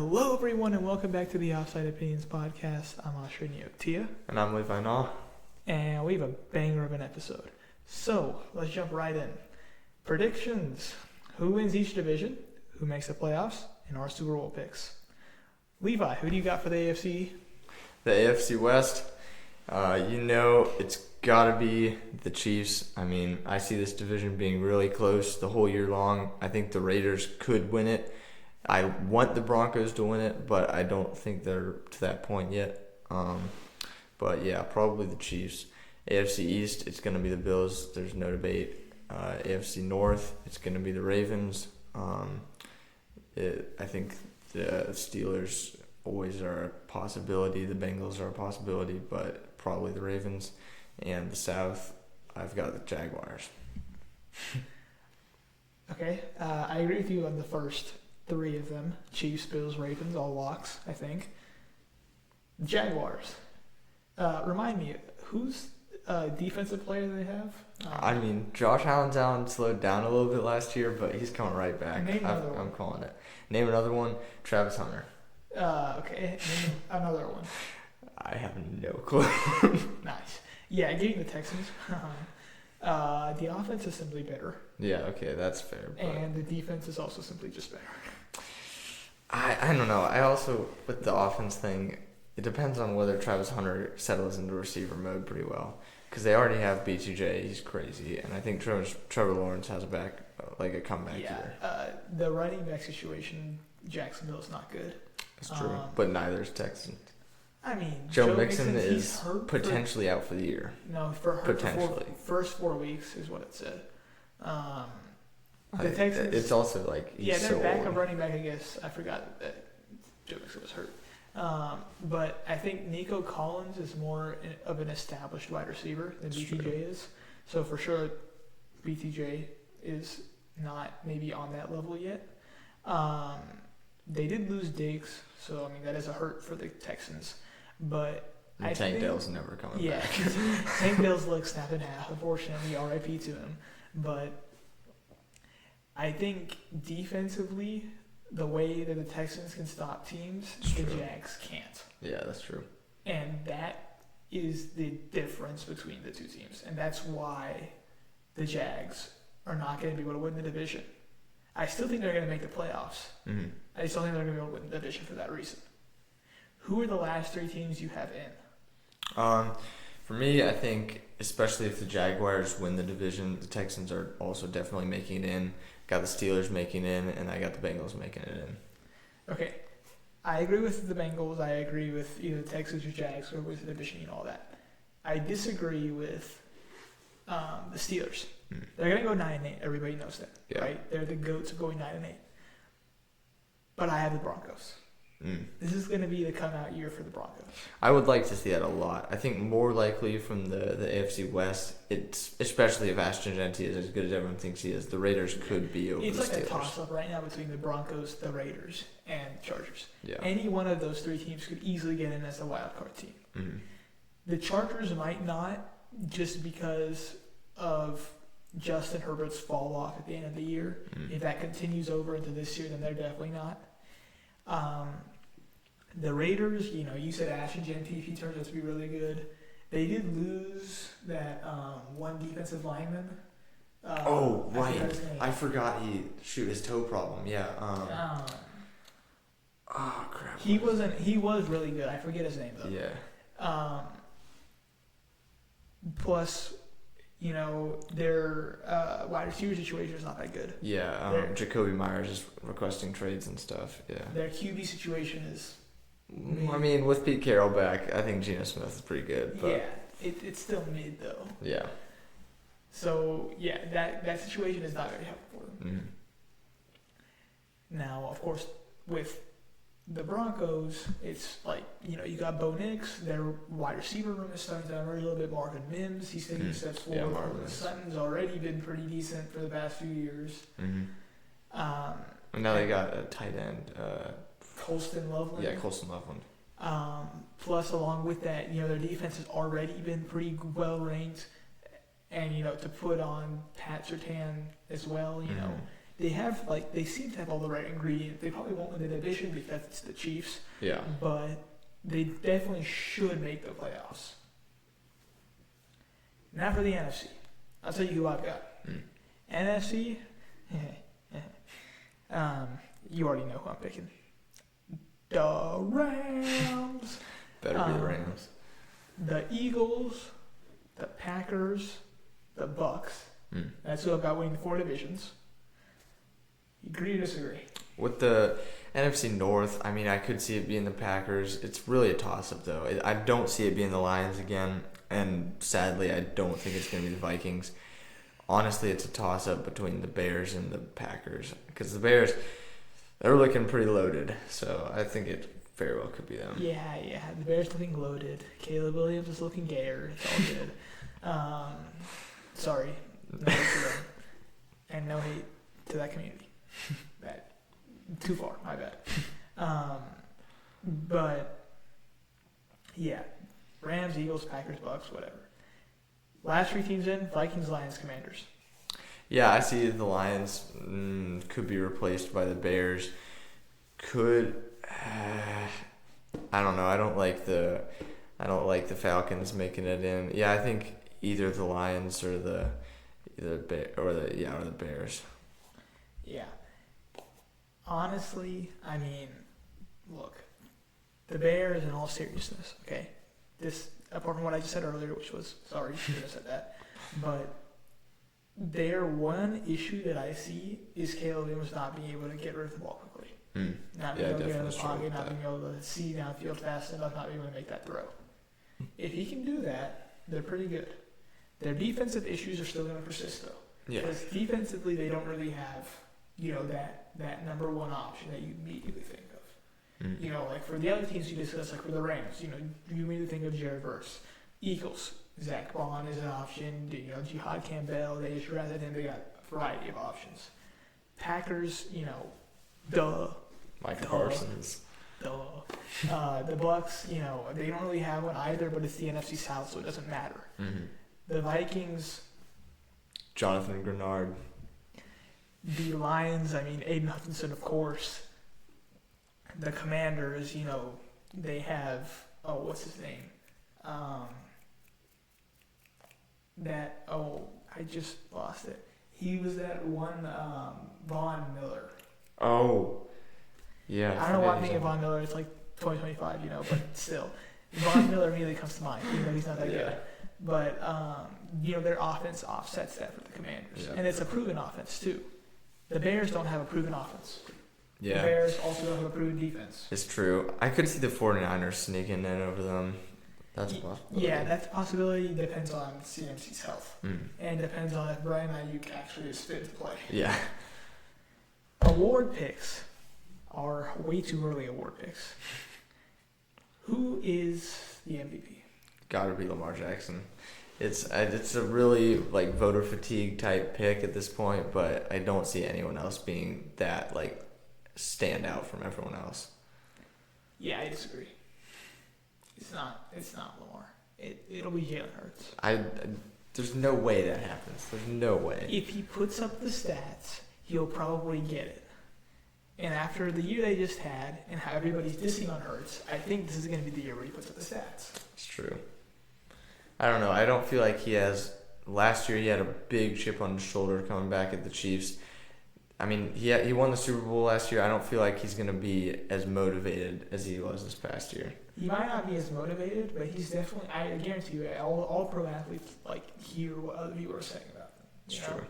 Hello, everyone, and welcome back to the Offside Opinions podcast. I'm Ashrin Tia. And I'm Levi Naw. And we have a banger of an episode. So, let's jump right in. Predictions. Who wins each division? Who makes the playoffs? And our Super Bowl picks. Levi, who do you got for the AFC? The AFC West, it's got to be the Chiefs. I mean, I see this division being really close the whole year long. I think the Raiders could win it. I want the Broncos to win it, but I don't think they're to that point yet. But yeah, probably the Chiefs. AFC East, it's going to be the Bills. There's no debate. AFC North, it's going to be the Ravens. I think the Steelers always are a possibility. The Bengals are a possibility, but probably the Ravens. And the South, I've got the Jaguars. Okay, I agree with you on the first three of them. Chiefs, Bills, Ravens, all locks, I think. Jaguars. Remind me, who's defensive player they have? Josh Allen slowed down a little bit last year, but he's coming right back. I'm calling it. Name another one. Travis Hunter. Okay, name another one. I have no clue. Nice. Yeah, getting the Texans. The offense is simply better. Yeah, okay, that's fair. But And the defense is also simply just better. I don't know. I also, with the offense thing, it depends on whether Travis Hunter settles into receiver mode pretty well. Because they already have BTJ, he's crazy. And I think Trevor Lawrence has a comeback year. The running back situation, Jacksonville is not good. That's true. But neither is Texans. Joe Mixon Mixon, is potentially out for the year. No, potentially. First 4 weeks is what it said. The Texans. It's also he's their so backup old. running back. I guess I forgot that Joe Mixon was hurt. But I think Nico Collins is more of an established wide receiver than That's BTJ true. is. So for sure, BTJ is not maybe on that level yet. They did lose Diggs, so that is a hurt for the Texans. But And Tank Dell's never coming back. Tank Dell's leg snapped in half. Unfortunately, RIP to him. But I think defensively, the way that the Texans can stop teams, the Jags can't. Yeah, that's true. And that is the difference between the two teams. And that's why the Jags are not going to be able to win the division. I still think they're going to make the playoffs. Mm-hmm. I still think they're going to be able to win the division for that reason. Who are the last three teams you have in? For me, I think, especially if the Jaguars win the division, the Texans are also definitely making it in. Got the Steelers making it in, and I got the Bengals making it in. Okay. I agree with the Bengals. I agree with either the Texans or Jags or with the division and all that. I disagree with the Steelers. They're going to go 9-8. Everybody knows that, right? They're the GOATs of going 9-8. But I have the Broncos. This is going to be the come-out year for the Broncos. I would like to see that a lot. I think more likely from the AFC West, it's especially if Ashton Genty is as good as everyone thinks he is, the Raiders could be over the Steelers. It's like a toss-up right now between the Broncos, the Raiders, and Chargers. Yeah. Any one of those three teams could easily get in as a wild card team. Mm-hmm. The Chargers might not, just because of Justin Herbert's fall off at the end of the year. Mm-hmm. If that continues over into this year, then they're definitely not. The Raiders, you said Ashton Genty, if he turns out to be really good. They did lose that one defensive lineman. Right. I forgot his toe problem. Yeah. Crap. He was really good. I forget his name though. Yeah. Plus, their wide receiver situation is not that good. Yeah. Jacoby Myers is requesting trades and stuff. Yeah. Their QB situation is. With Pete Carroll back, I think Geno Smith is pretty good. But Yeah, it's still mid though. Yeah. So that situation is not very helpful for them. Mm-hmm. Now, of course, with the Broncos, it's you got Bo Nix. Their wide receiver room is starting to emerge a little bit. Marvin Mims, he's taking steps forward. Yeah, Marvin Mims. Sutton's already been pretty decent for the past few years. Mm-hmm. And now they got a tight end. Colston Loveland. Yeah, Colston Loveland. Plus, along with that, their defense has already been pretty well ranked, and to put on Pat Surtain as well, they seem to have all the right ingredients. They probably won't win the division because it's the Chiefs, Yeah. but they definitely should make the playoffs. Now for the NFC. I'll tell you who I've got. NFC, you already know who I'm picking. The Rams. Better be the Rams. The Eagles, the Packers, the Bucks. That's who I've got winning the 4 divisions. Agree or disagree? With the NFC North, I mean, I could see it being the Packers. It's really a toss-up, though. I don't see it being the Lions again, and sadly, I don't think it's going to be the Vikings. Honestly, it's a toss-up between the Bears and the Packers, because the Bears, they're looking pretty loaded, so I think it very well could be them. Yeah, the Bears looking loaded. Caleb Williams is looking gayer. It's all good. Sorry, no hate to them, and no hate to that community. That too far, my bad. But yeah, Rams, Eagles, Packers, Bucks, whatever. Last 3 teams in: Vikings, Lions, Commanders. Yeah, I see the Lions could be replaced by the Bears. I don't know. I don't like the Falcons making it in. Yeah, I think either the Lions or the Bears. Yeah. Honestly, I mean, look, the Bears, in all seriousness, okay? This, apart from what I just said earlier, which was, sorry, shouldn't have said that, but their one issue that I see is Caleb Williams not being able to get rid of the ball quickly. Not being able to get in the pocket, not being able to see downfield fast enough, not being able to make that throw. If he can do that, they're pretty good. Their defensive issues are still going to persist, though. Yeah. Because defensively, they don't really have, that number one option that you immediately think of. Like for the other teams you discussed, like for the Rams, you immediately think of Jared Verse. Eagles, Zach Bond is an option. Jihad Campbell, they just drafted him. They got a variety of options. Packers, Mike Parsons. The Bucks, they don't really have one either, but it's the NFC South, so it doesn't matter. The Vikings, Jonathan Grenard. The Lions, I mean, Aiden Hutchinson, of course. The Commanders, they have, what's his name? I just lost it. He was that one, Von Miller. Oh, yeah. I don't know why I'm thinking Von Miller. It's like 2025, but still. Von Miller immediately comes to mind, even though he's not that good. But, their offense offsets that for the Commanders. Yeah. And it's a proven offense, too. The Bears don't have a proven offense. Yeah. The Bears also don't have a proven defense. It's true. I could see the 49ers sneaking in over them. That's a possibility. Yeah, that's a possibility. Depends on CMC's health. And depends on if Brian Ayuk actually is fit to play. Yeah. Award picks are way too early award picks. Who is the MVP? Gotta be Lamar Jackson. It's a really voter fatigue type pick at this point, but I don't see anyone else being that stand out from everyone else. Yeah, I disagree. It's not Lamar. It'll be Jalen Hurts. There's no way that happens. There's no way. If he puts up the stats, he'll probably get it. And after the year they just had and how everybody's dissing on Hurts, I think this is going to be the year where he puts up the stats. It's true. I don't know. I don't feel like he has. Last year he had a big chip on his shoulder coming back at the Chiefs. I mean, he won the Super Bowl last year. I don't feel like he's going to be as motivated as he was this past year. He might not be as motivated, but he's definitely, I guarantee you, all pro athletes hear what other people are saying about him. It's true.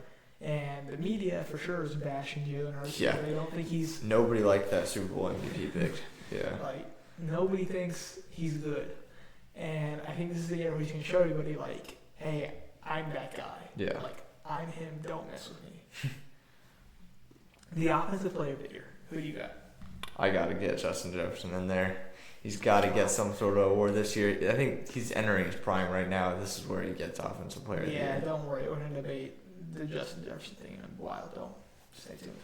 And the media for sure is bashing Jalen Hurts. Yeah. They don't think he's... Nobody liked that Super Bowl MVP pick. Yeah. Nobody thinks he's good. And I think this is the year where he's going to show everybody, hey, I'm that guy. Yeah. I'm him, don't mess with me. The offensive player of the year, who do you got? I got to get Justin Jefferson in there. He's got to get some sort of award this year. I think he's entering his prime right now. This is where he gets offensive player of the year. Yeah, don't worry. We're going to debate the Justin Jefferson thing in a while. Don't stay tuned.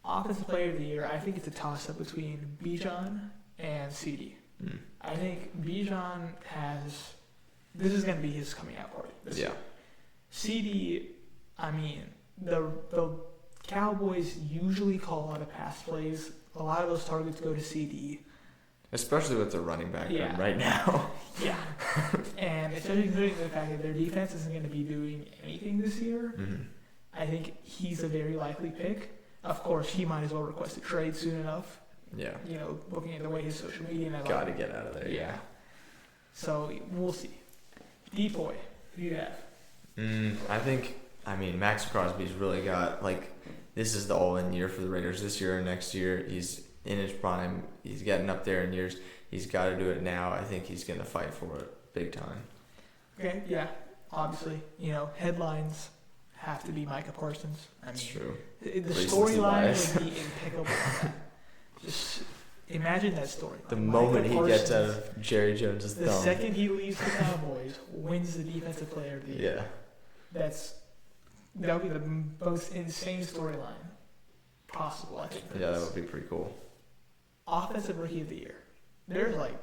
Offensive player of the year, I think it's a toss-up between Bijan and CD. I think Bijan this is going to be his coming out party this year. CD, I mean, the Cowboys usually call out of pass plays. A lot of those targets go to CD. Especially with the running back room Yeah. right now. Yeah. And especially considering the fact that their defense isn't going to be doing anything this year, I think he's a very likely pick. Of course, he might as well request a trade soon enough. Yeah. You know, looking at the way his social media and Got to get out of there. Yeah. So we'll see. Depoy, who do you have? I mean, Max Crosby's really got, like, this is the all-in year for the Raiders this year or next year. He's in his prime. He's getting up there in years. He's got to do it now. I think he's going to fight for it big time. Okay, yeah. Obviously, you know, headlines have to be Micah Parsons. I mean, That's true. The Recency storyline bias. would be impeccable on that. Just imagine that storyline. The Micah moment he gets out Parsons, of Jerry Jones' the thumb. second he leaves the Cowboys, wins the Defensive Player of the Year. Yeah. That would be the most insane storyline possible, I think. Yeah, that would be pretty cool. Offensive Rookie of the Year. There's like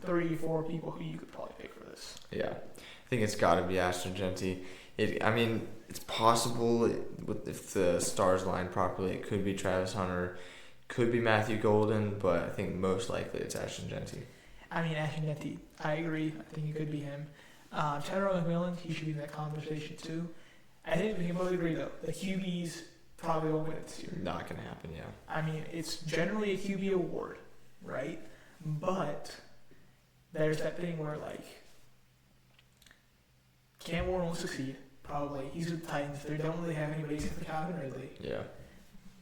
3-4 people who you could probably pick for this. Yeah. I think it's got to be Ashton Genty. It's possible if the stars line properly, it could be Travis Hunter, could be Matthew Golden, but I think most likely it's Ashton Genty. I mean, Ashton Genty, I agree. I think it could be him. Tyrell McMillan, he should be in that conversation too. I think we can both agree, though, the QBs probably won't win it this year. Not going to happen, yeah. I mean, it's generally a QB award, right? But there's that thing where, like, Cam Warren will succeed, probably. He's with the Titans. They don't really have anybody except for Calvin Ridley. Yeah.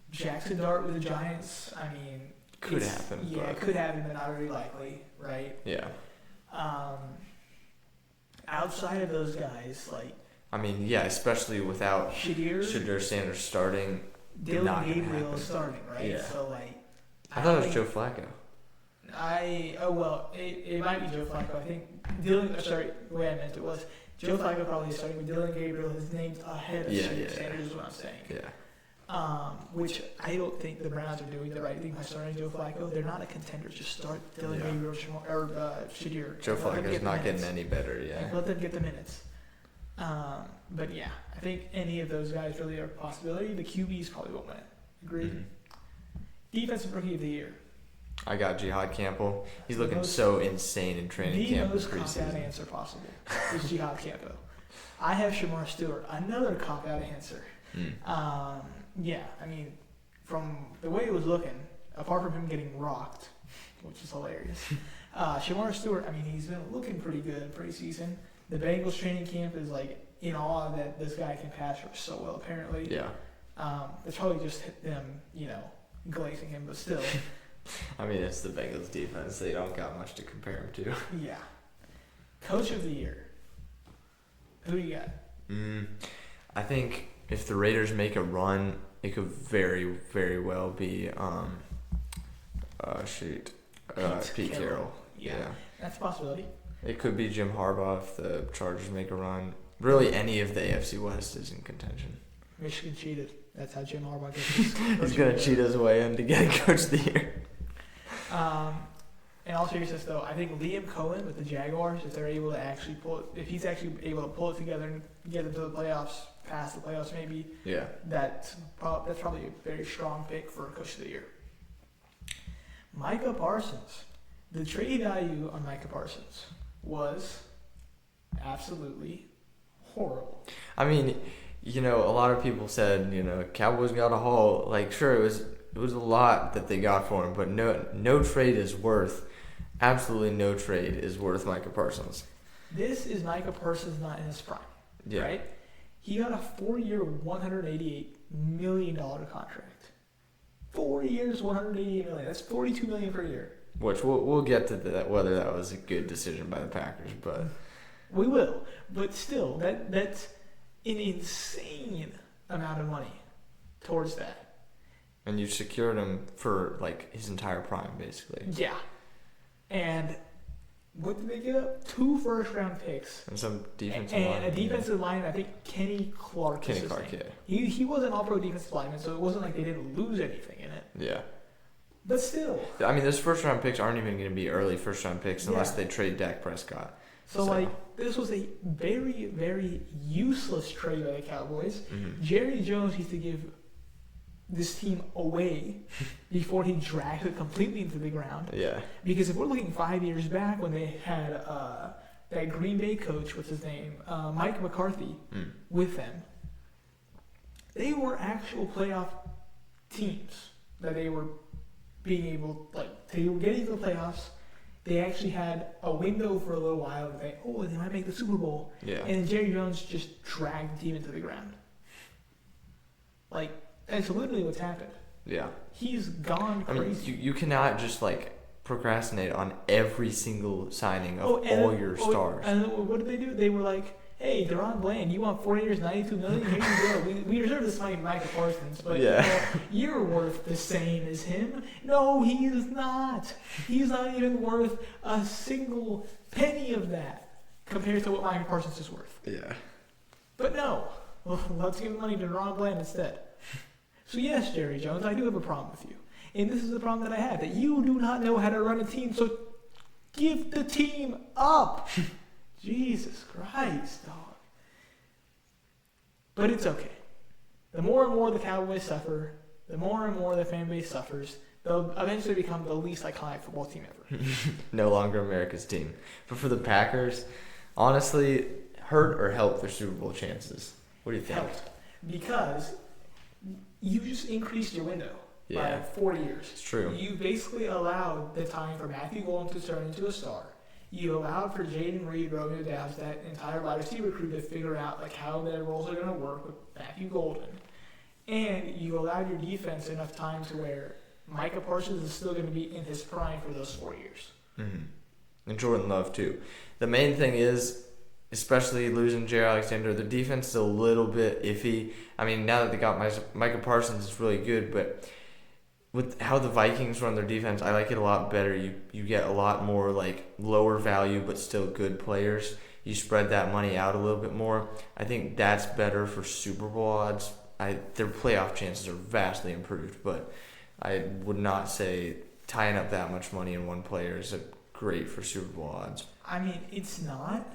Jackson Dart with the Giants, I mean... Could happen. Yeah, it could happen, but not very likely, right? Yeah. Outside of those guys, like... I mean, yeah, especially without Shadir Sanders starting. Dylan not gonna Gabriel happen. is starting, right? Yeah. So, like... I thought it was Joe Flacco. It might be Joe Flacco. I think the way I meant it was Joe Flacco probably is starting with Dylan Gabriel. His name's ahead of Sanders is what I'm saying. Yeah. Which I don't think the Browns are doing the right thing by starting Joe Flacco. They're not a contender. Just start Dylan Gabriel or Shadir. Joe Flacco's not getting any better, yeah. Let them get the minutes. But yeah, I think any of those guys really are a possibility. The QBs probably won't win it. Agreed? Mhm. Defensive Rookie of the Year. I got Jihad Campbell. He's looking so insane in training camp. The most cop-out answer possible is Jihad Campbell. I have Shamar Stewart, another cop-out answer. Yeah, I mean, from the way it was looking, apart from him getting rocked, which is hilarious, Shamar Stewart, I mean, he's been looking pretty good in preseason. The Bengals training camp is like in awe that this guy can pass rush so well, apparently. Yeah. It's probably just them, glazing him, but still. I mean, it's the Bengals defense. They don't got much to compare him to. Yeah. Coach of the Year. Who do you got? I think if the Raiders make a run, it could very, very well be Pete Carroll. Yeah. That's a possibility. It could be Jim Harbaugh if the Chargers make a run. Really, any of the AFC West is in contention. Michigan cheated. That's how Jim Harbaugh gets his He's going to cheat his way into getting Coach of the Year. In all seriousness, though, I think Liam Cohen with the Jaguars, if they're able to actually if he's actually able to pull it together and get into the playoffs, past the playoffs maybe, yeah, that's probably a very strong pick for Coach of the Year. Micah Parsons. The trade value on Micah Parsons was absolutely horrible. I mean, a lot of people said, Cowboys got a haul. Like, sure, it was a lot that they got for him, but no trade is worth. Absolutely no trade is worth Micah Parsons. This is Micah Parsons not in his prime, right? He got a 4-year, $188 million contract. 4 years, $188 million. That's $42 million per year. Which we'll get to that, whether that was a good decision by the Packers, but we will. But still, that's an insane amount of money towards that. And you secured him for like his entire prime, basically. Yeah. And what did they give up? 2 first-round picks. And some defensive line. line. And a defensive lineman, I think Kenny Clark. Kenny Clark, yeah. He was an all-pro defensive lineman, so it wasn't like they didn't lose anything in it. Yeah. But still. I mean, those first-round picks aren't even going to be early first-round picks unless they trade Dak Prescott. So, this was a very, very useless trade by the Cowboys. Mm-hmm. Jerry Jones needs to give this team away before he drags it completely into the ground. Yeah. Because if we're looking 5 years back when they had that Green Bay coach, what's his name, Mike McCarthy, with them, they were actual playoff teams that they were being able, they were getting to the playoffs. They actually had a window for a little while and they might make the Super Bowl. Yeah. And then Jerry Jones just dragged the team into the ground. That's literally what's happened. Yeah. He's gone crazy. You cannot just procrastinate on every single signing of all your stars. And what did they do? They were like, hey, Deron Bland, you want 4 years, $92 million? Here you go. We reserve this money for Michael Parsons, but you're worth the same as him. No, he is not. He's not even worth a single penny of that compared to what Michael Parsons is worth. Yeah. But no, let's give the money to Deron Bland instead. So yes, Jerry Jones, I do have a problem with you. And this is the problem that I have, that you do not know how to run a team, so give the team up. Jesus Christ, dog. But it's okay. The more and more the Cowboys suffer, the more and more the fan base suffers, they'll eventually become the least iconic football team ever. No longer America's team. But for the Packers, honestly, hurt or help their Super Bowl chances? What do you think? Helped. Because you just increased your window by 4 years. It's true. You basically allowed the time for Matthew Golden to turn into a star. You allowed for Jaden Reed, Romeo Doubs, that entire wide receiver crew to figure out how their roles are going to work with Matthew Golden. And you allowed your defense enough time to where Micah Parsons is still going to be in his prime for those 4 years. Mm-hmm. And Jordan Love, too. The main thing is, especially losing Jair Alexander, the defense is a little bit iffy. I mean, now that they got Micah Parsons, it's really good, but with how the Vikings run their defense, I like it a lot better. You get a lot more lower value but still good players. You spread that money out a little bit more. I think that's better for Super Bowl odds. Their playoff chances are vastly improved, but I would not say tying up that much money in one player is great for Super Bowl odds. I mean, it's not.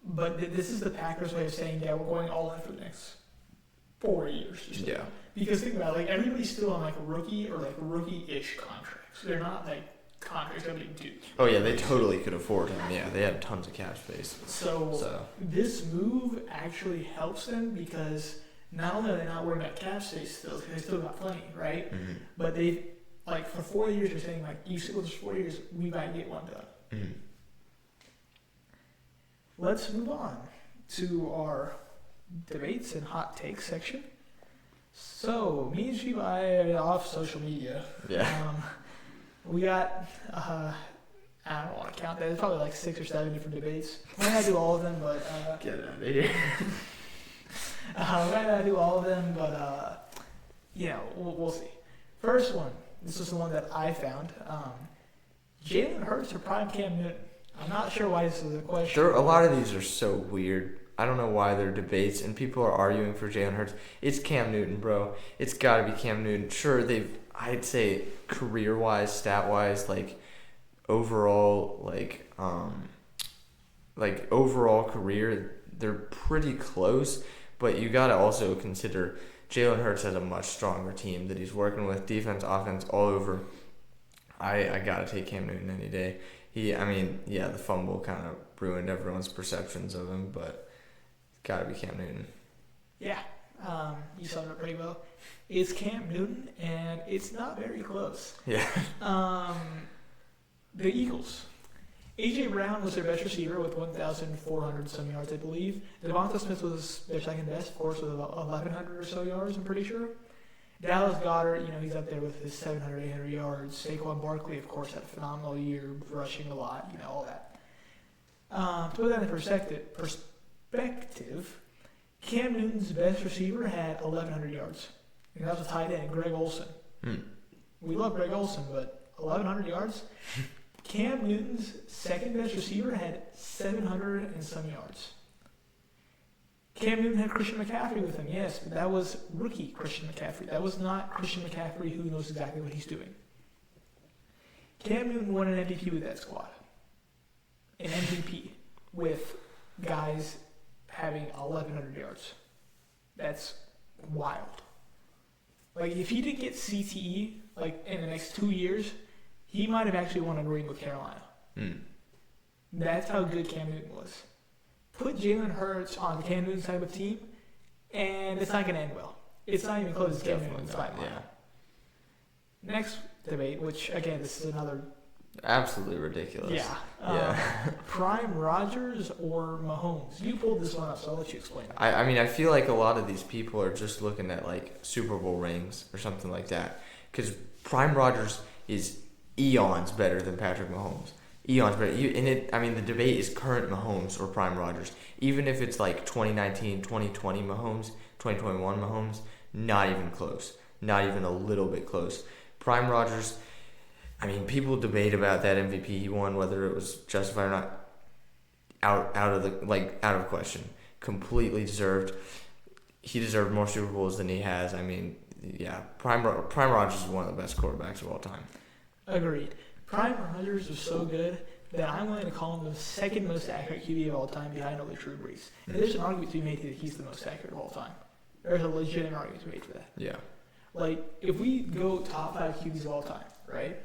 But this is the Packers' way of saying, we're going all in for the next 4 years. Yeah. Because think about it, everybody's still on rookie or rookie-ish contracts. They're not contracts that they do. Oh yeah, they totally could afford him. Yeah, they have tons of cap space. So this move actually helps them because not only are they not worried about cap space still, because they still got plenty, right? Mm-hmm. But they for 4 years they're saying you still those 4 years we might get one done. Mm-hmm. Let's move on to our debates and hot takes section. So, me and Shiva are off social media. Yeah. We got, I don't want to count that. There's probably 6 or 7 different debates. We might not do all of them, but... Get out of here. We might not do all of them, but, we'll see. First one. This is the one that I found. Jalen Hurts or prime Cam Newton? I'm not sure why this is a question. A lot of these are so weird. I don't know why they're debates and people are arguing for Jalen Hurts. It's Cam Newton, bro. It's got to be Cam Newton. Sure, I'd say career-wise, stat-wise, overall, overall career, they're pretty close. But you got to also consider Jalen Hurts has a much stronger team that he's working with, defense, offense, all over. I got to take Cam Newton any day. The fumble kind of ruined everyone's perceptions of him, but got to be Cam Newton. Yeah, you summed it up pretty well. It's Cam Newton, and it's not very close. Yeah. The Eagles. A.J. Brown was their best receiver with 1,400 some yards, I believe. Devonta Smith was their second best, of course, with about 1,100 or so yards, I'm pretty sure. Dallas Goedert, he's up there with his 700, 800 yards. Saquon Barkley, of course, had a phenomenal year, rushing a lot, all that. To put that in perspective, Cam Newton's best receiver had 1,100 yards. And that was a tight end, Greg Olsen. We love Greg Olsen, but 1,100 yards? Cam Newton's second best receiver had 700 and some yards. Cam Newton had Christian McCaffrey with him, yes, but that was rookie Christian McCaffrey. That was not Christian McCaffrey who knows exactly what he's doing. Cam Newton won an MVP with that squad. an MVP with guys having 1,100 yards. That's wild. Like, if he didn't get CTE, like, in the next 2 years, he might have actually won a ring with Carolina. That's how good Cam Newton was. Put Jalen Hurts on Cam Newton's type of team, and it's not going to end well. It's not even close to Cam Newton's sideline. Yeah. Next debate, which, again, this is another... Absolutely ridiculous. Yeah. Prime Rodgers or Mahomes? You pulled this one up, so I'll let you explain it. I mean, I feel like a lot of these people are just looking at, like, Super Bowl rings or something like that. Because Prime Rodgers is eons better than Patrick Mahomes. Eons better. The debate is current Mahomes or Prime Rodgers. Even if it's like 2019, 2020 Mahomes, 2021 Mahomes, not even close. Not even a little bit close. Prime Rodgers, I mean, people debate about that MVP he won, whether it was justified or not. Out of question. Completely deserved. He deserved more Super Bowls than he has. I mean, yeah, Prime Rodgers is one of the best quarterbacks of all time. Agreed. Prime Rodgers is so good that I'm willing to call him the second most accurate QB of all time behind only Drew Brees. And there's an argument to be made that he's the most accurate of all time. There's a legitimate argument to be made for that. Yeah. Like, if we go top 5 QBs of all time, right?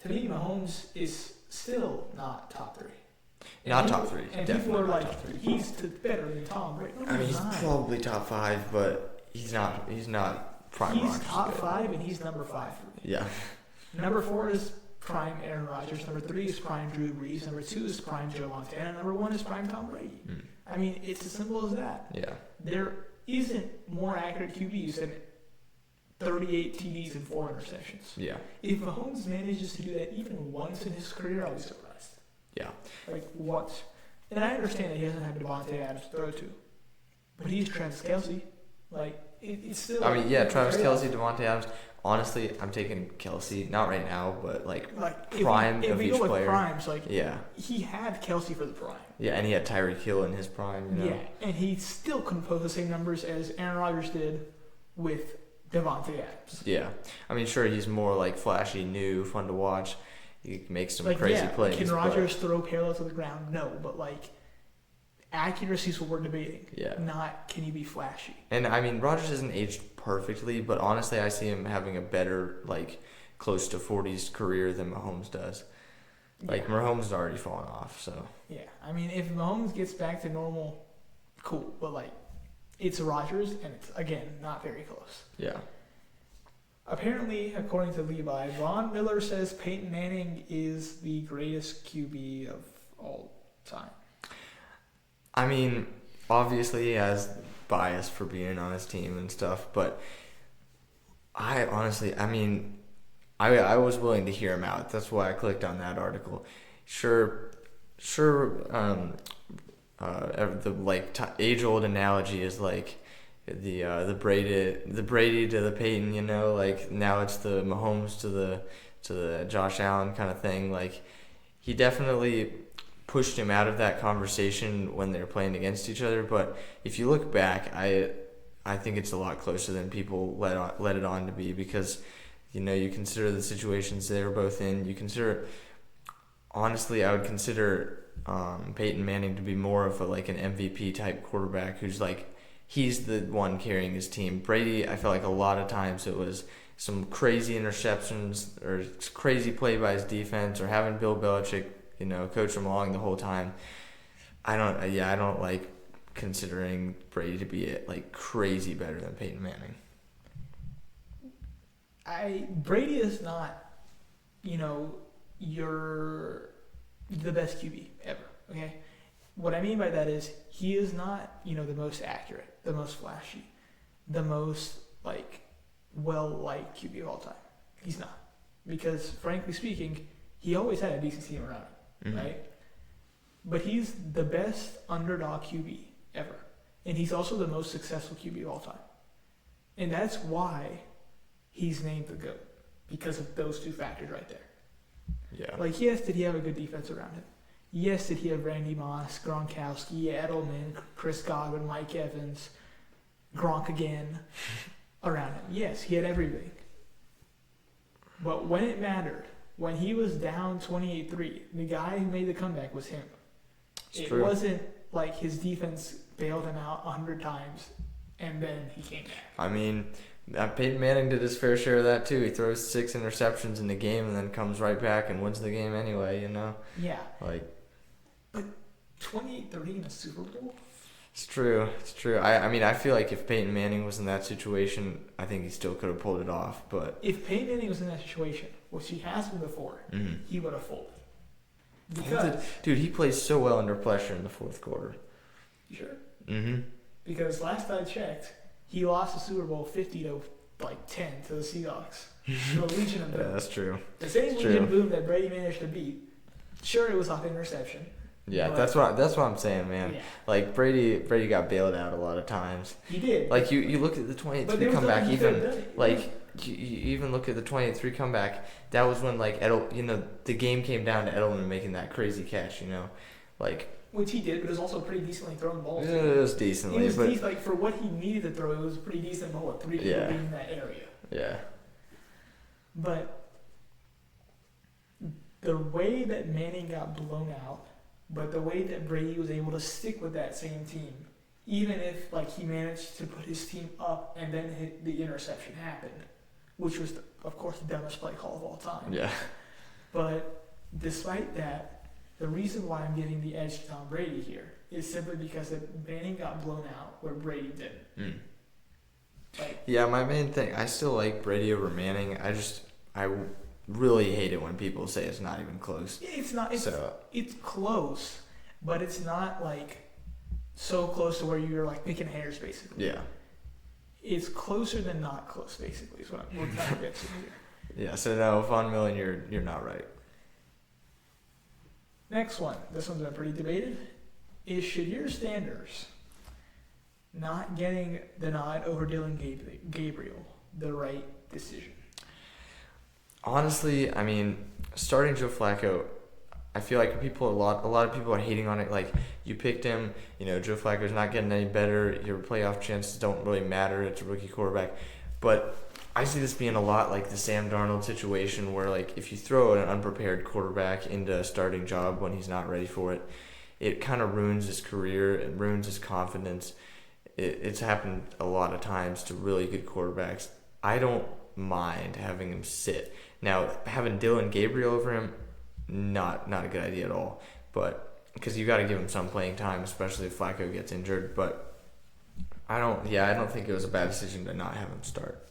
To me, Mahomes is still not top 3. Not top 3. And Definitely people are like, top 3. he's better than Tom Brady. No, I mean, he's not. probably top 5, but he's not Prime Rodgers. He's top 5, and he's number 5 for me. Yeah. Number 4 is Prime Aaron Rodgers. Number 3 is Prime Drew Brees. Number 2 is Prime Joe Montana. Number 1 is Prime Tom Brady. I mean, it's as simple as that. Yeah. There isn't more accurate QBs than 38 TDs and 4 interceptions. Yeah. If Mahomes manages to do that even once in his career, I'll be surprised. Yeah. Like, once. And I understand that he doesn't have Devontae Adams to throw to. But he's Travis Kelce. Like, it's still... I mean, yeah, Travis Kelce, Devontae Adams. Honestly, I'm taking Kelce. Not right now, but, like prime if of we each go with player. primes, like, yeah. he had Kelce for the prime. Yeah, and he had Tyreek Hill in his prime, you know? Yeah, and he still couldn't post the same numbers as Aaron Rodgers did with Devontae Adams. Yeah. I mean, sure, he's more, like, flashy, new, fun to watch. He makes some crazy plays. Can Rodgers throw parallel to the ground? No, but, like, accuracy is what we're debating. Yeah. Not can he be flashy. And, I mean, Rodgers hasn't aged perfectly, but honestly, I see him having a better, like, close to 40s career than Mahomes does. Like, Yeah. Mahomes has already fallen off, so. Yeah, I mean, if Mahomes gets back to normal, cool. But, like, it's Rodgers, and it's, again, not very close. Yeah. Apparently, according to Levi, Von Miller says Peyton Manning is the greatest QB of all time. I mean, obviously he has bias for being on his team and stuff, but I honestly, I mean, I was willing to hear him out. That's why I clicked on that article. Sure, the age-old analogy is like the Brady to the Peyton, you know, like now it's the Mahomes to the Josh Allen kind of thing. Like, he definitely pushed him out of that conversation when they were playing against each other. But if you look back, I think it's a lot closer than people let it on to be, because, you know, you consider the situations they were both in. You consider, honestly, I would consider Peyton Manning to be more of an MVP type quarterback who's like, he's the one carrying his team. Brady, I felt like a lot of times it was some crazy interceptions or crazy play by his defense, or having Bill Belichick, you know, coach him along the whole time. I don't like considering Brady to be like crazy better than Peyton Manning. Brady is not, you know, the best QB ever. Okay, what I mean by that is he is not, you know, the most accurate, the most flashy, the most well-liked QB of all time. He's not, because frankly speaking, he always had a decent team around him, right? But he's the best underdog QB ever, and he's also the most successful QB of all time, and that's why he's named the GOAT, because of those two factors right there. Yeah. Like, yes, did he have a good defense around him? Yes, did he have Randy Moss, Gronkowski, Edelman, Chris Godwin, Mike Evans, Gronk again around him? Yes, he had everything. But when it mattered, when he was down 28-3, the guy who made the comeback was him. It's It true. wasn't like his defense bailed him out 100 times and then he came back. I mean, Peyton Manning did his fair share of that too. He throws 6 interceptions in the game and then comes right back and wins the game anyway, you know? Yeah. Like, 28-3 in a Super Bowl? it's true. It's true. I mean, I feel like if Peyton Manning was in that situation, I think he still could have pulled it off, but... If Peyton Manning was in that situation, which he has been before, he would have folded. Because... Dude, he plays so well under pressure in the fourth quarter. You sure? Mm-hmm. Because last I checked, he lost the Super Bowl 50-10 to the Seahawks. The Legion of Boom. Yeah, that's true. The same It's Legion true. Boom that Brady managed to beat. Sure, it was off interception. Yeah, but- that's what I'm saying, man. Yeah, Like, Brady got bailed out a lot of times. he did. Like, you look at the But 23 there was comeback, nothing he even... could have done. Like, you even look at the 23 comeback, that was when, like, the game came down to Edelman making that crazy catch, you know? Like... Which he did, but it was also pretty decently thrown balls. It was decently, It was but... decent, like, for what he needed to throw, it was a pretty decent ball with 3 people Yeah. being in that area. Yeah. But the way that Manning got blown out, but the way that Brady was able to stick with that same team, even if like he managed to put his team up and then the interception happened, which was of course the dumbest play call of all time. Yeah. But despite that, the reason why I'm giving the edge to Tom Brady here is simply because that Manning got blown out where Brady didn't. Mm. Like, Yeah, my main thing, I still like Brady over Manning. I really hate it when people say it's not even close. it's not. So, It's close, but it's not like so close to where you're like picking hairs, basically. yeah. It's closer than not close, basically. Is what we're trying to get to here. Yeah, so no, Von Millen, you're not right. Next one. This one's been pretty debated. Is Shadir Sanders not getting the nod over Dylan Gabriel the right decision? Honestly, I mean, starting Joe Flacco, I feel like a lot of people are hating on it. Like, you picked him, you know, Joe Flacco's not getting any better. Your playoff chances don't really matter. It's a rookie quarterback. But I see this being a lot like the Sam Darnold situation where, like, if you throw an unprepared quarterback into a starting job when he's not ready for it, it kind of ruins his career. It ruins his confidence. It's happened a lot of times to really good quarterbacks. I don't mind having him sit. Now, having Dylan Gabriel over him, not a good idea at all. But because you got to give him some playing time, especially if Flacco gets injured. But I don't think it was a bad decision to not have him start.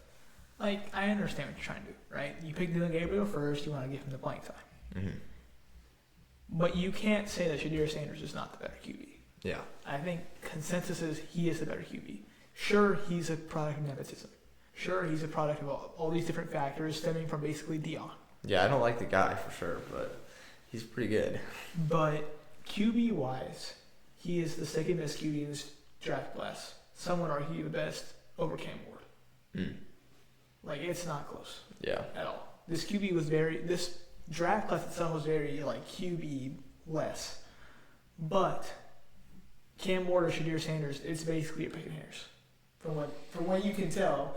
Like, I understand what you're trying to do, right? You pick Dylan Gabriel first. You want to give him the playing time. Mm-hmm. But you can't say that Shadir Sanders is not the better QB. Yeah. I think consensus is he is the better QB. Sure, he's a product of nepotism. Sure, he's a product of all these different factors stemming from basically Dion. Yeah, I don't like the guy for sure, but he's pretty good. But QB-wise, he is the second best QB in this draft class. Some would argue the best over Cam Ward. Mm. Like, it's not close Yeah. at all. This draft class itself was very, like, QB-less. But Cam Ward or Shadir Sanders, it's basically a picking hairs. From what you can tell.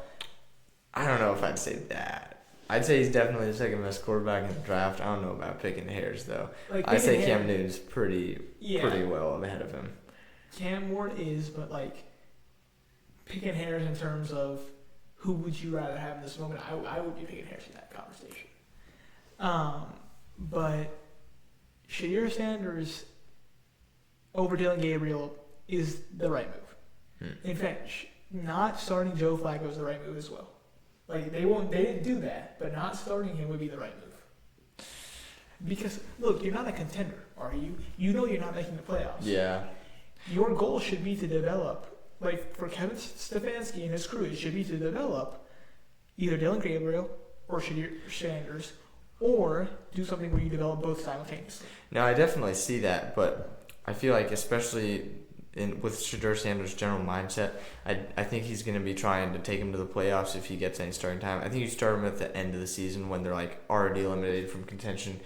I don't know if I'd say that. I'd say he's definitely the second best quarterback in the draft. I don't know about picking hairs though. Like, I'd say picking Cam hair- Newton's pretty well ahead of him. Cam Ward is, but like picking hairs in terms of who would you rather have in this moment, I would be picking hairs in that conversation. But Shadir Sanders over Dylan Gabriel is the right move. In fact, not starting Joe Flacco is the right move as well. Like, they didn't do that, but not starting him would be the right move. Because look, you're not a contender, are you? You know you're not making the playoffs. Yeah. Your goal should be to develop, like for Kevin Stefanski and his crew, it should be to develop either Dylan Gabriel or Shadir Sanders, or do something where you develop both simultaneously. No, I definitely see that, but I feel like especially with Shadir Sanders' general mindset, I think he's going to be trying to take him to the playoffs if he gets any starting time. I think you start him at the end of the season when they're like already eliminated from contention.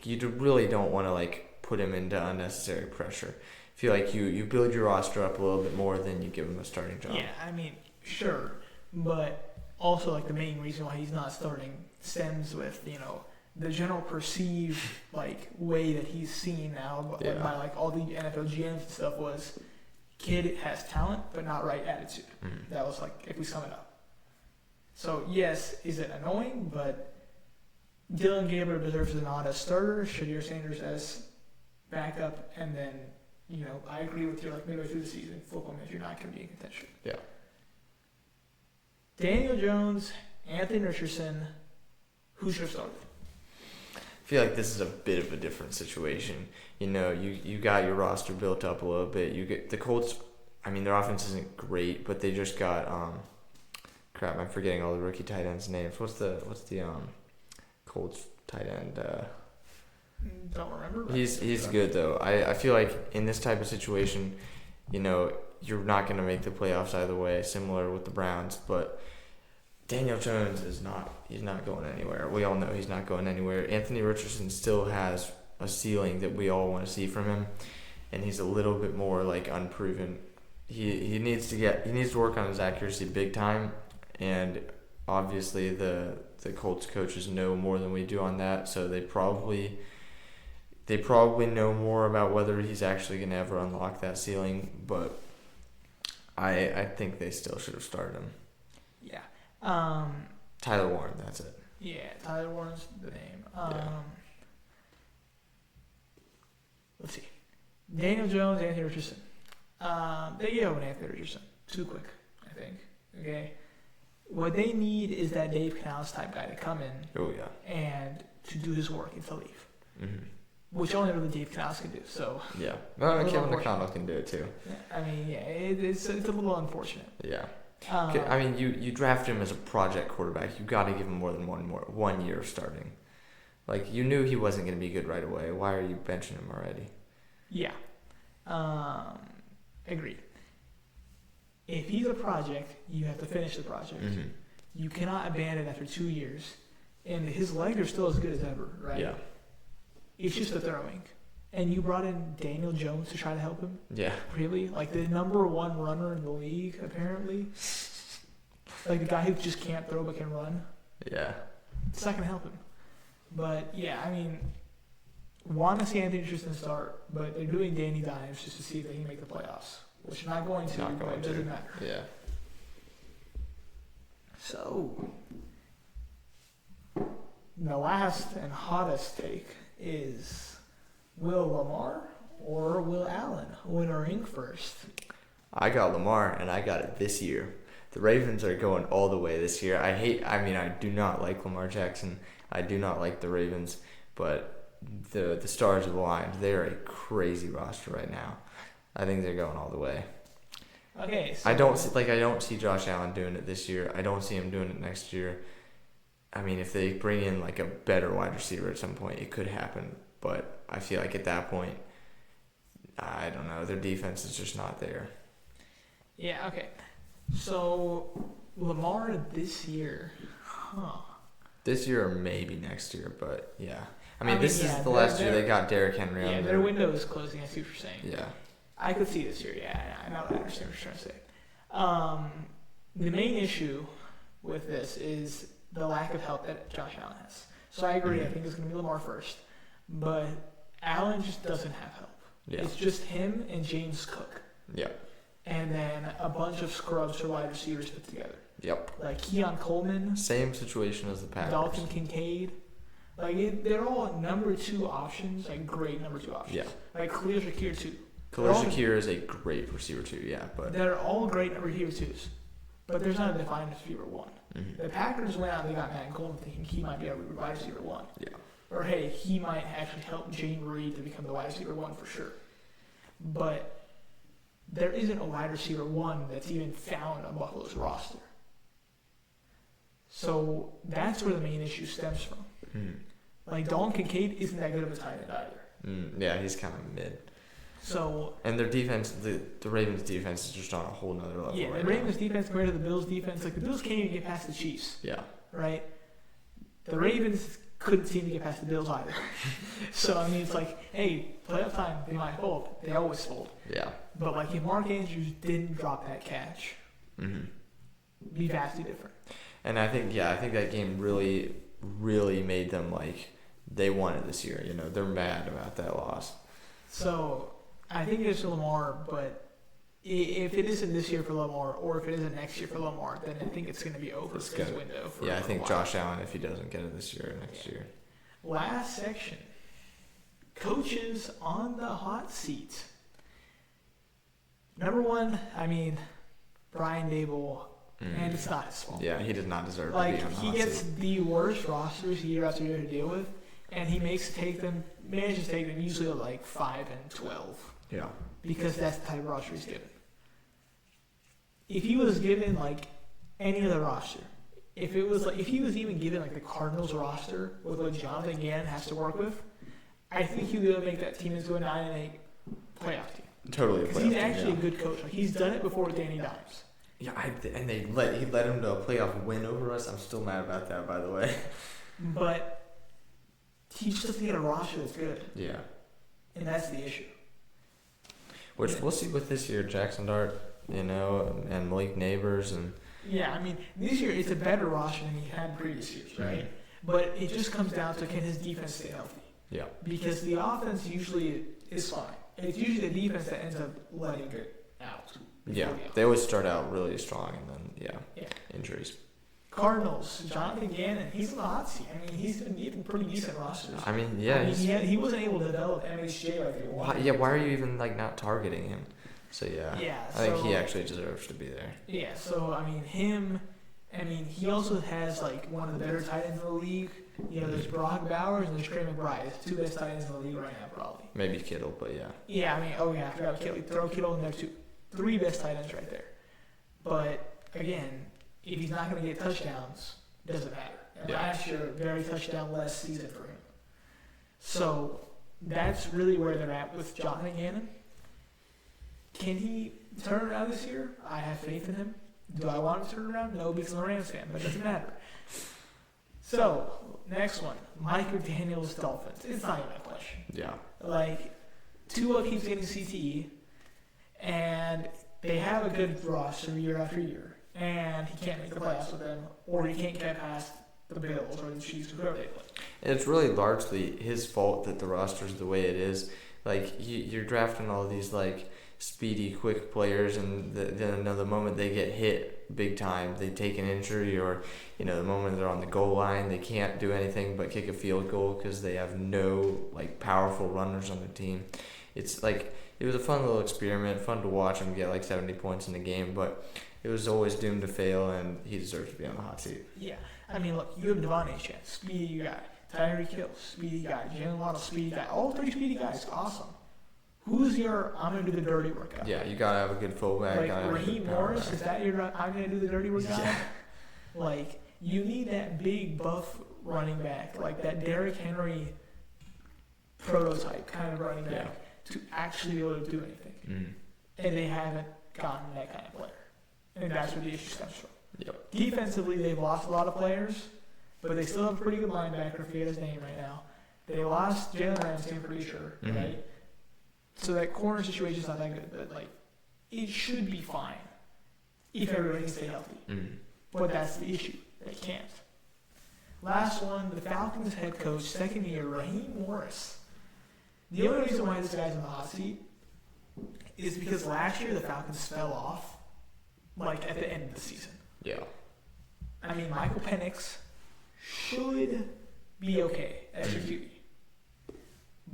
You really don't want to like put him into unnecessary pressure. I feel like you build your roster up a little bit more than you give him a starting job. Yeah, I mean, sure, but also like the main reason why he's not starting stems with the general perceived like way that he's seen now by like all the NFL GMs and stuff was, kid has talent but not right attitude. That was like, if we sum it up. So yes, is it annoying? But Dylan Gabriel deserves a nod as starter, Shadir Sanders as backup, and then I agree with you. Like midway through the season, football means you're not going to be in contention. Yeah. Daniel Jones, Anthony Richardson, who should have started? I feel like this is a bit of a different situation. You got your roster built up a little bit. You get the Colts. I mean, their offense isn't great, but they just got crap. I'm forgetting all the rookie tight ends' names. What's the Colts tight end? Don't remember. He's good though. I feel like in this type of situation, you're not going to make the playoffs either way. Similar with the Browns, but Daniel Jones is not. He's not going anywhere. We all know he's not going anywhere. Anthony Richardson still has a ceiling that we all want to see from him, and he's a little bit more like unproven. He needs to work on his accuracy big time, and obviously the Colts coaches know more than we do on that, so they probably know more about whether he's actually going to ever unlock that ceiling, but I think they still should have started him. Yeah. Tyler Warren, that's it. Yeah, Tyler Warren's the name. Let's see. Daniel Jones, Anthony Richardson. They go with Anthony Richardson. Too quick, I think. Okay. What they need is that Dave Canales type guy to come in. Oh, yeah. And to do his work and to leave. Mm-hmm. Which only really Dave Canales can do. So. Yeah. Well, Kevin McConnell can do it too. I mean, yeah, it's a little unfortunate. Yeah. I mean, you draft him as a project quarterback. You got to give him more than 1 year of starting. Like, you knew he wasn't going to be good right away. Why are you benching him already? Yeah. Agreed. If he's a project, you have to finish the project. Mm-hmm. You cannot abandon after 2 years. And his legs are still as good as ever, right? Yeah. It's just the throwing. And you brought in Daniel Jones to try to help him? Yeah. Really? Like the number one runner in the league, apparently? Like the guy who just can't throw but can run? Yeah. It's not going to help him. But, yeah, I mean, want to see Anthony Richardson start, but they're doing Danny Dimes just to see if they can make the playoffs. Which they're not going to, but it doesn't matter. Yeah. So, the last and hottest take is, will Lamar or will Allen win a ring first? I got Lamar, and I got it this year. The Ravens are going all the way this year. I do not like Lamar Jackson. I do not like the Ravens, but the stars have aligned. They're a crazy roster right now. I think they're going all the way. Okay. So I don't see Josh Allen doing it this year. I don't see him doing it next year. I mean, if they bring in like a better wide receiver at some point, it could happen. But I feel like at that point, I don't know. Their defense is just not there. Yeah. Okay. So Lamar this year, This year or maybe next year, but yeah. I mean this is the last year they got Derrick Henry on there. Yeah, their window is closing. I see what you're saying. Yeah. I could see this year. Yeah, I know. I understand what you're trying to say. The main issue with this is the lack of help that Josh Allen has. So I agree. I think it's going to be Lamar first, but Allen just doesn't have help. Yeah. It's just him and James Cook. Yeah. And then a bunch of scrubs or wide receivers put together. Yep. Like Keon Coleman. Same situation as the Packers. Dalton Kincaid. Like, they're all number 2 options, like great number 2 options. Yeah. Like Khalil Shakir too. Khalil Shakir is a great receiver too, yeah. But they're all great number receiver 2s. But there's not a defined receiver 1. Mm-hmm. The Packers went out and they got Matt Coleman thinking he might be a wide receiver 1. Yeah. Or hey, he might actually help Jane Reed to become the wide receiver 1 for sure. But there isn't a wide receiver 1 that's even found on Buffalo's roster. So that's where the main issue stems from. Like, Dalton Kincaid isn't that good of a tight end either. Yeah, he's kind of mid. So, and their defense, the Ravens' defense is just on a whole nother level. Yeah, the Ravens' defense compared to the Bills' defense, like the Bills can't even get past the Chiefs. Yeah. Right? The Ravens couldn't seem to get past the Bills either. So, I mean, it's like, hey, playoff time, they might fold. They always fold. Yeah. But, like, if Mark Andrews didn't drop that catch, it'd be vastly different. And I think that game really made them, like, they won it this year. They're mad about that loss. So I think it's Lamar, but if it isn't this year for Lamar, or if it isn't next year for Lamar, then I think it's going to be over his window. I think Josh Allen, if he doesn't get it this year or next year. Last section. Coaches on the hot seat. Number one, Brian Dable, and it's not his fault. Yeah, he does not deserve to be on the hot he gets seat. the worst rosters year after year to deal with, and he manages to take them usually at 5 and 12. Yeah. Because that's the type of roster he's given. If he was given any other roster, if he was even given the Cardinals roster with what Jonathan Gannon has to work with, I think he would make that team into a 9-8 playoff team. Totally a playoff team. He's actually a good coach. He's done it before with Danny Dimes. Yeah, and he led him to a playoff win over us. I'm still mad about that, by the way. But he just doesn't get a roster that's good. Yeah. And that's the issue. Which we'll see with this year, Jackson Dart, and Malik Neighbors and. Yeah, this year it's a better roster than he had previous years, right? Mm-hmm. But it just comes down to, can his defense stay healthy? Yeah. Because the offense usually is fine. It's usually the defense that ends up letting it out. Yeah, they always start out really strong, and then injuries. Cardinals, Jonathan Gannon, he's in the hot seat. He's been even pretty decent rosters. He wasn't able to develop MHJ like they wanted. Why are you even not targeting him? So I think he actually deserves to be there. Yeah, so he also has one of the better tight ends in the league. There's Brock Bowers and there's Trey McBride. It's two best tight ends in the league right now, probably. Maybe Kittle, but yeah. Yeah, I forgot about Kittle. Throw Kittle in there too. 3 best tight ends right there. But again, if he's not going to get touchdowns, it doesn't matter. And last year, very touchdown-less season for him. So that's really where they're at with Jonathan Gannon. Can he turn around this year? I have faith in him. Do I want him to turn around? No, because I'm a Rams fan, but it doesn't matter. So, next one. Mike McDaniel's Dolphins. It's not even a question. Yeah. Tua keeps getting CTE, and they have a good roster year after year, and he can't make the playoffs with them, or he can't get past the Bills or the Chiefs or whoever they play. It's really largely his fault that the roster's the way it is. You're drafting all these speedy, quick players, and then the moment they get hit big time, they take an injury, or the moment they're on the goal line, they can't do anything but kick a field goal because they have no powerful runners on their team. It's it was a fun little experiment, fun to watch him get 70 points in the game, but it was always doomed to fail, and he deserves to be on the hot seat. Yeah, look, you have Devon Achane, speedy guy. Tyreek Hill, speedy guy. Jalen Waddle, speedy guy. All 3 speedy guys, awesome. Who's your I'm going to do the dirty work guy? Yeah, you got to have a good fullback. Raheem Morris, is that your I'm going to do the dirty work guy? Yeah. You need that big, buff running back, that Derrick Henry prototype kind of running back to actually be able to do anything. Mm. And they haven't gotten that kind of player. And that's where the issue comes from. Yep. Defensively, they've lost a lot of players, but they still have a pretty good linebacker. I forget his name right now. They lost Jalen Ramsey, I'm pretty sure, right? So that corner situation's not that good, but it should be fine if everybody can stay healthy. Mm. But that's the issue. They can't. Last one, the Falcons head coach, second year, Raheem Morris. The only reason why this guy's in the hot seat is because last year the Falcons fell off, at the end of the season. Yeah. Michael Penix should be okay as your QB.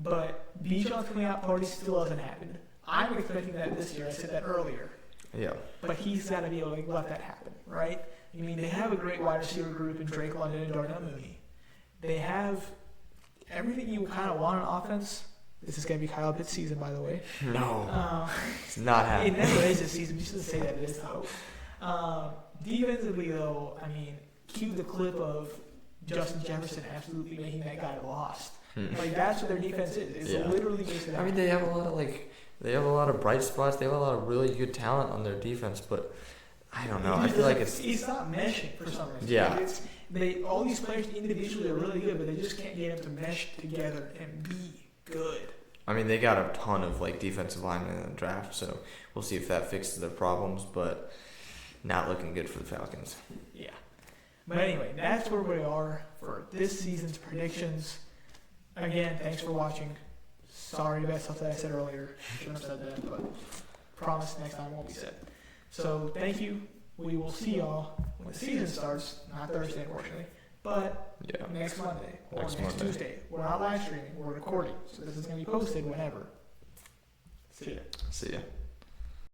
But Bijan's coming out party still hasn't happened. I'm expecting that this year. I said that earlier. Yeah. But he's got to be able to let that happen, right? They have a great wide receiver group in Drake London and Darnell Mooney. They have everything you kind of want on offense. This is going to be Kyle Pitt's season, by the way. No. It's not happening. It never is this season. You shouldn't say that. It is the hope. Defensively, though, cue the clip of Justin Jefferson absolutely making that guy lost. That's what their defense is. It's literally just that. They have a lot of they have a lot of bright spots. They have a lot of really good talent on their defense, but I don't know. I feel it's not meshing for some reason. Yeah. All these players individually are really good, but they just can't get them to mesh together and be good. They got a ton of defensive linemen in the draft, so we'll see if that fixes their problems, but not looking good for the Falcons. Yeah. But anyway, that's where we are for this season's predictions. again, thanks for watching. Sorry about stuff that I said earlier. Shouldn't have said that, but promise next time won't be said. So thank you. We will see y'all when the season starts. Not Thursday, unfortunately, but Yeah. next Monday or Next next Monday. Tuesday. We're not live streaming. We're recording, so this is gonna be posted whenever. See ya. See ya.